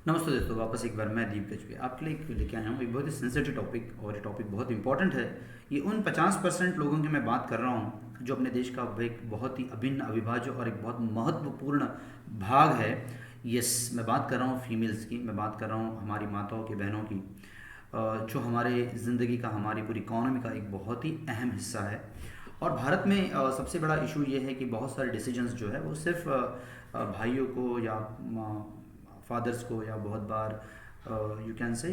नमस्ते दोस्तों, वापस एक बार मैं दीप गजबी आपके लिए लेके आया हूँ एक बहुत ही सेंसिटिव टॉपिक। और ये टॉपिक बहुत इंपॉर्टेंट है। ये उन 50% लोगों की मैं बात कर रहा हूँ जो अपने देश का एक बहुत ही अभिन्न अविभाज्य और एक बहुत महत्वपूर्ण भाग है। यस, मैं बात कर रहा हूँ फीमेल्स की। मैं बात कर रहा हूँ हमारी माताओं की, बहनों की, जो हमारे ज़िंदगी का, हमारी पूरी इकॉनमी का एक बहुत ही अहम हिस्सा है। और भारत में सबसे बड़ा इशू ये है कि बहुत सारे डिसीजंस जो है वो सिर्फ भाइयों को या फादर्स को या बहुत बार यू कैन से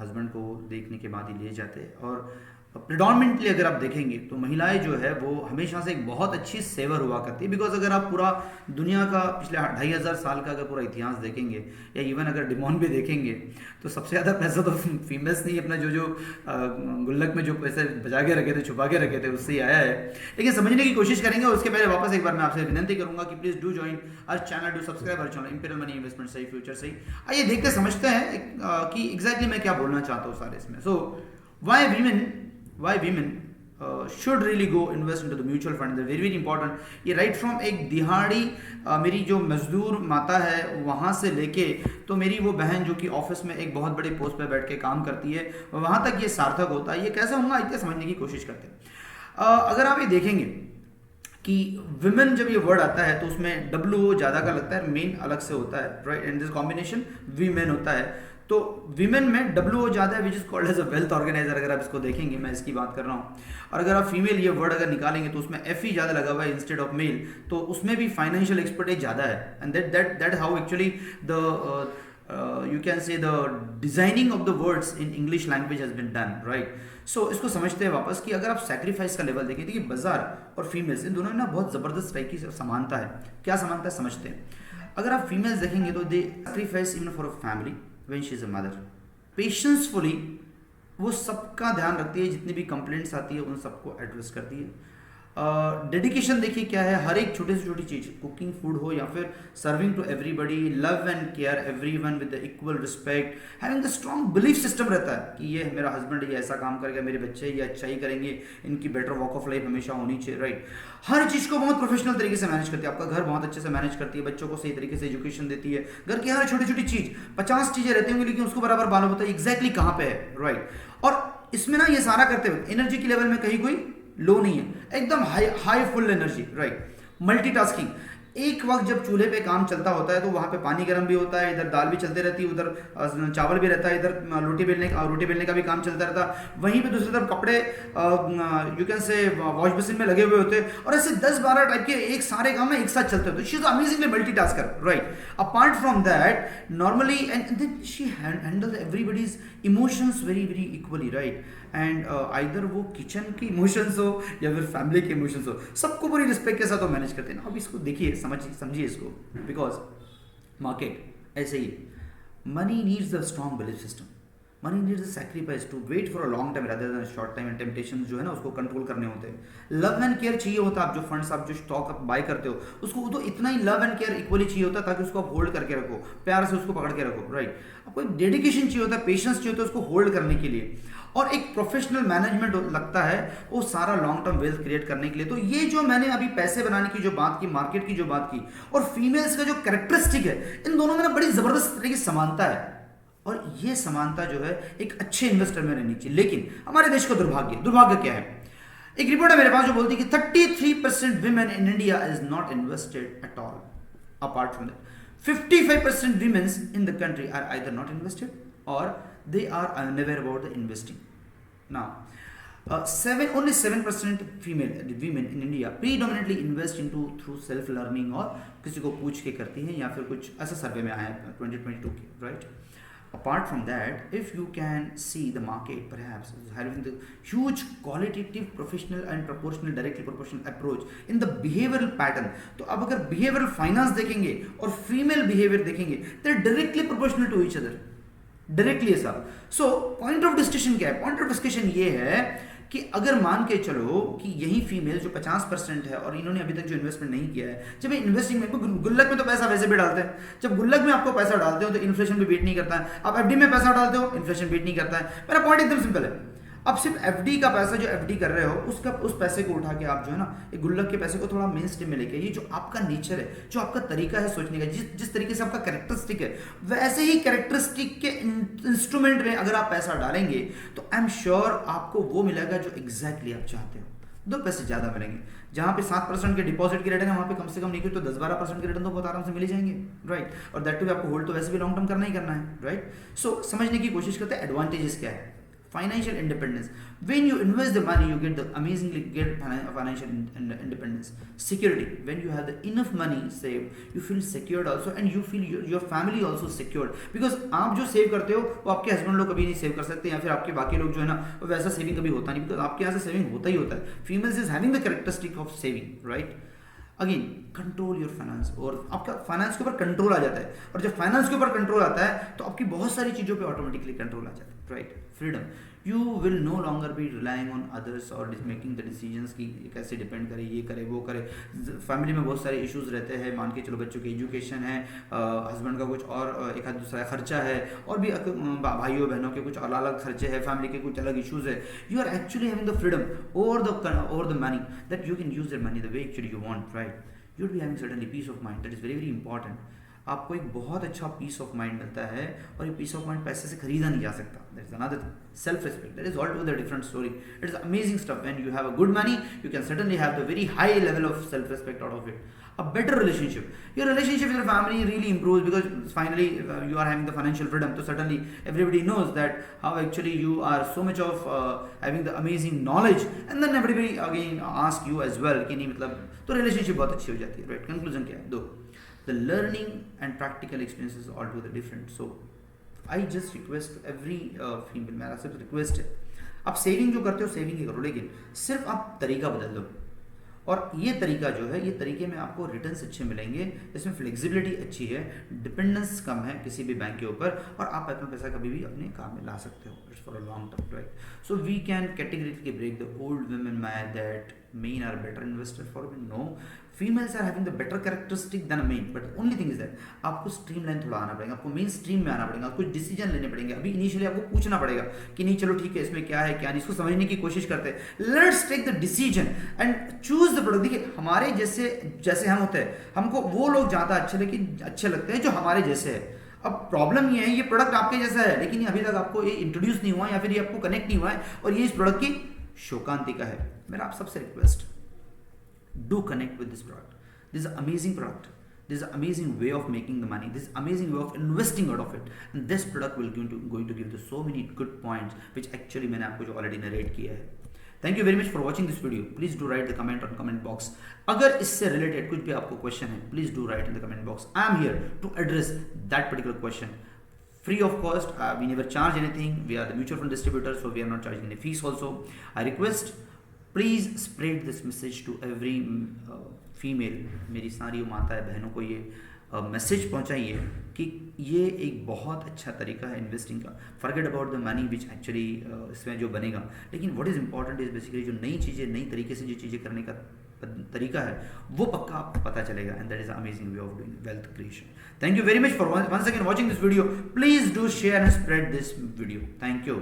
हस्बैंड को देखने के बाद ही लिए जाते हैं। और प्रिडॉमिनेंटली अगर आप देखेंगे तो महिलाएं जो है वो हमेशा से एक बहुत अच्छी सेवर हुआ करती है। बिकॉज अगर आप पूरा दुनिया का पिछले 2500 साल का अगर पूरा इतिहास देखेंगे या इवन अगर डिमोन भी देखेंगे तो सबसे ज़्यादा पैसा तो फीमेल्स ने ही अपना जो जो गुल्लक में जो पैसे बचा के रखे थे, छुपा के रखे थे, उससे ही आया है। लेकिन समझने की कोशिश करेंगे। उसके पहले वापस एक बार मैं आपसे विनती करूंगा कि please do join our channel, do subscribe our channel Imperial Money Investment सही, फ्यूचर सही। आइए देखते समझते हैं कि एग्जैक्टली मैं क्या बोलना चाहता हूँ सारे इसमें। सो why women should really go invest into the mutual fund, they're very very important। ये राइट फ्रॉम एक दिहाड़ी मेरी जो मजदूर माता है वहाँ से लेके तो मेरी वो बहन जो कि ऑफिस में एक बहुत बड़ी पोस्ट पे बैठ के काम करती है, वहाँ तक ये सार्थक होता है। ये कैसे होगा इतने समझने की कोशिश करते हैं। अगर आप ये देखेंगे कि विमेन जब ये वर्ड आता है तो उसमें डब्ल्यू ज़्यादा का लगता है, मेन अलग से होता है, right. And this combination women होता है। तो विमेन में डब्ल्यू ज़्यादा है, which is called as a wealth organiser. अगर आप इसको देखेंगे, मैं इसकी बात कर रहा हूँ। और अगर आप फीमेल ये वर्ड अगर निकालेंगे तो उसमें एफ ही ज़्यादा लगा हुआ है इंस्टेड ऑफ मेल, तो उसमें भी फाइनेंशियल एक्सपर्टीज ज़्यादा है। And that how actually the you can say the designing of the words in English language has been done, right। so इसको समझते हैं वापस कि अगर आप सैक्रिफाइस का लेवल देखें, देखिए बाजार और फीमेल्स इन दोनों में ना बहुत ज़बरदस्त टाइप की समानता है। क्या समानता है समझते हैं। अगर आप फीमेल्स देखेंगे तो they sacrifice even for a family when she is a mother, patiently वो सबका ध्यान रखती है, जितनी भी कंप्लेंट्स आती है उन सबको एड्रेस करती है। डेडिकेशन देखिए क्या है, हर एक छोटी से छोटी चीज़, कुकिंग फूड हो या फिर serving to everybody, love and care everyone with the equal respect, having the strong belief system रहता है कि ये मेरा हस्बैंड ये ऐसा काम करेगा, मेरे बच्चे ये अच्छा ही करेंगे, इनकी बेटर वॉक ऑफ लाइफ हमेशा होनी चाहिए, राइट। हर चीज़ को बहुत प्रोफेशनल तरीके से मैनेज करती है, आपका घर बहुत अच्छे से मैनेज करती है, बच्चों को सही तरीके से एजुकेशन देती है, घर की हर छोटी छोटी चीज़, 50 चीज़ें रहती होंगी लेकिन उसको बराबर मालूम होता है एग्जैक्टली कहाँ पे है, राइट। और इसमें ना ये सारा करते हुए एनर्जी की लेवल में कहीं कोई लो नहीं है, एकदम high full energy, right. Multitasking, एक वक्त जब चूल्हे पे काम चलता होता है तो वहाँ पे पानी गर्म भी होता है, इधर दाल भी चलती रहती है, उधर चावल भी रहता है, इधर रोटी बेलने का भी काम चलता रहता है, वहीं पे दूसरी तरफ कपड़े you can say wash machine में लगे हुए होते हैं। और ऐसे 10-12 टाइप के एक सारे काम ना एक साथ चलते होते हैं। She is amazingly multitasker, right. Apart from that normally and then she handle everybody's emotions very very equally, right. And either वो किचन के इमोशंस हो या फिर फैमिली के इमोशंस हो, सबको पूरी रिस्पेक्ट के साथ वो मैनेज करते हैं ना। अब इसको देखिए, समझिए इसको, बिकॉज मार्केट ऐसे ही, money needs the strong belief system, money needs the sacrifice to wait for a long time rather than short time. And temptation जो है ना उसको कंट्रोल करने होते हैं। लव एंड केयर चाहिए होता है। आप जो फंड्स, आप जो स्टॉक आप बाय करते हो, उसको तो इतना ही लव एंड केयर इक्वली चाहिए होता है ताकि उसको आप होल्ड करके रखो, प्यार से उसको पकड़ के रखो, राइट। आपको एक डेडिकेशन चाहिए होता है, पेशेंस चाहिए होता है उसको होल्ड करने के लिए, और एक प्रोफेशनल मैनेजमेंट लगता है वो सारा लॉन्ग टर्म वेल्थ क्रिएट करने के लिए। तो ये जो मैंने अभी पैसे बनाने की जो बात की, मार्केट की जो बात की, और फीमेल्स का जो कैरेक्टरिस्टिक है, इन दोनों में ना बड़ी जबरदस्त तरह की समानता है। और ये समानता जो है एक अच्छे इन्वेस्टर में रहनी चाहिए। लेकिन हमारे देश का दुर्भाग्य क्या है, एक रिपोर्ट है मेरे पास जो बोलती है कि 33% women in India is not invested at all. Apart from that, 55% women in the country are either not invested or they are unaware about the investing. Now, only 7% female women in India predominantly invest into through self learning, और किसी को पूछ के करती हैं या फिर कुछ ऐसा सर्वे में आया है 2022 के, right? Apart from that, if you can see the market perhaps having the huge qualitative, professional and proportional, directly proportional approach in the behavioral pattern, तो अब अगर behavioral finance देखेंगे और female behavior देखेंगे, they're directly proportional to each other, directly है साहब। So point of discussion क्या है? पॉइंट ऑफ डिस्कशन ये है कि अगर मान के चलो कि यही फीमेल जो 50% है और इन्होंने अभी तक जो इन्वेस्टमेंट नहीं किया है, जब इन्वेस्टिंग में, गुल्लक में तो पैसा वैसे भी डालते हैं, जब गुल्लक में आपको पैसा डालते हो तो इन्फ्लेशन भी बीट नहीं करता है, आप एफडी में पैसा डालते हो इन्फ्लेशन बीट नहीं करता है। मेरा पॉइंट एकदम सिंपल है, अब सिर्फ एफडी का पैसा जो एफडी कर रहे हो उसका उस पैसे को उठा के आप जो है ना एक गुल्लक के पैसे को थोड़ा मेन स्ट्रीम में लेके, ये जो आपका नेचर है, जो आपका तरीका है सोचने का, जिस तरीके से आपका कैरेक्टरिस्टिक है, वैसे ही कैरेक्टरिस्टिक के इंस्ट्रूमेंट में अगर आप पैसा डालेंगे तो आई एम श्योर आपको वो मिलेगा जो एग्जैक्टली आप चाहते हो। 2 पैसे ज़्यादा मिलेंगे। जहाँ पे 7% के डिपॉजिट की रेट है वहाँ पे कम से कम नहीं की तो 10-12% के रिटर्न तो बहुत आराम से मिल ही जाएंगे, राइट। और दैट टू भी आपको होल्ड तो वैसे भी लॉन्ग टर्म करना ही करना है, राइट। सो समझने की कोशिश करते हैं एडवांटेजेस क्या है। Financial independence. When you invest the money, you get the amazingly get financial independence. Security. When you have the enough money saved, you feel secured also, and you feel your family also secured. Because आप जो save करते हो वो आपके husband लोग कभी नहीं save कर सकते, या फिर आपके बाकी लोग जो है ना वो वैसा सेविंग कभी होता नहीं, बिकॉज आपके यहाँ से सेविंग होता ही होता है। Females is having the characteristic of saving, right. Again control your finance, और आपका फाइनेंस के ऊपर कंट्रोल आ जाता है, और जब फाइनेंस के ऊपर कंट्रोल आता है तो आपकी बहुत सारी चीज़ों पे ऑटोमेटिकली कंट्रोल आ जाता है, right. Freedom, you will no longer be relying on others और मेकिंग द डिसीजंस की कैसे डिपेंड करे, ये करे वो करे। फैमिली में बहुत सारे इश्यूज रहते हैं, मान के चलो बच्चों की एजुकेशन है, हस्बैंड का कुछ और एक दूसरा खर्चा है, और भी भाइयों बहनों के कुछ अलग अलग खर्चे हैं, फैमिली के कुछ अलग इश्यूज है। You are actually having the freedom over the money that you can use the money the way actually you want, right. You will be having certainly peace of mind, that is very very important. आपको एक बहुत अच्छा piece of mind मिलता है, और ये piece of mind पैसे से खरीदा नहीं जा सकता। That is another thing. Self respect, that is all together different story. It is amazing stuff. When you have a good money you can certainly have the very high level of self respect out of it. A better relationship, your relationship with your family really improves because finally you are having the financial freedom. So certainly everybody knows that how actually you are so much of having the amazing knowledge, and then everybody again ask you as well कि नहीं मतलब तो relationship बहुत अच्छी हो जाती है, right? Conclusion क्या है? दो, the learning and practical experiences are altogether different. So I just request every female, मेरा सिर्फ रिक्वेस्ट है, आप सेविंग जो करते हो सेविंग ही करो, लेकिन सिर्फ आप तरीका बदल दो, और ये तरीका जो है, ये तरीके में आपको रिटर्न्स अच्छे मिलेंगे, इसमें फ्लेक्सिबिलिटी अच्छी है, डिपेंडेंस कम है किसी भी बैंक के ऊपर, और आप अपना पैसा कभी भी अपने काम में ला सकते हो। It's for a long term, right. So we can categorically break the old women myth that men are better investor for women. No, females are having the better characteristic than a man, but only thing is that आपको streamline थोड़ा आना पड़ेगा, आपको main stream में आना पड़ेगा, कुछ decision लेने पड़ेंगे। अभी इनिशियली आपको पूछना पड़ेगा कि नहीं चलो ठीक है इसमें क्या है क्या नहीं, इसको समझने की कोशिश करते हैं। Let's take the decision and choose the product. देखिए हमारे जैसे हम होते हैं, हमको वो लोग ज़्यादा अच्छे लगते हैं जो हमारे जैसे है। अब प्रॉब्लम ये है ये प्रोडक्ट आपके जैसा है, लेकिन अभी तक आपको ये इंट्रोड्यूस नहीं हुआ, या फिर ये आपको कनेक्ट नहीं हुआ है, और ये इस प्रोडक्ट की शोकांतिका है। मेरा आप सबसे request, do connect with this product. This is amazing product, this is amazing way of making the money, this amazing way of investing out of it, and this product will going to give the so many good points which actually मैंने आपको जो already narrate किया है। Thank you very much for watching this video. Please do write the comment on comment box. अगर इससे related कुछ भी आपको क्वेश्चन है, please do write in the comment box. I am here to address that particular question free of cost. We never charge anything. We are the mutual fund distributor, so we are not charging any fees also. I request, please spread this message to every female, मेरी सारी माताएं बहनों को ये message पहुंचाइए कि ये एक बहुत अच्छा तरीका है इन्वेस्टिंग का। Forget about the money which actually इसमें जो बनेगा, लेकिन what is important is basically जो नई चीज़ें, नई तरीके से जो चीज़ें करने का तरीका है वो पक्का आपको पता चलेगा, and that is amazing way of doing wealth creation. Thank you very much for once again watching this video. Please do share and spread this video. Thank you.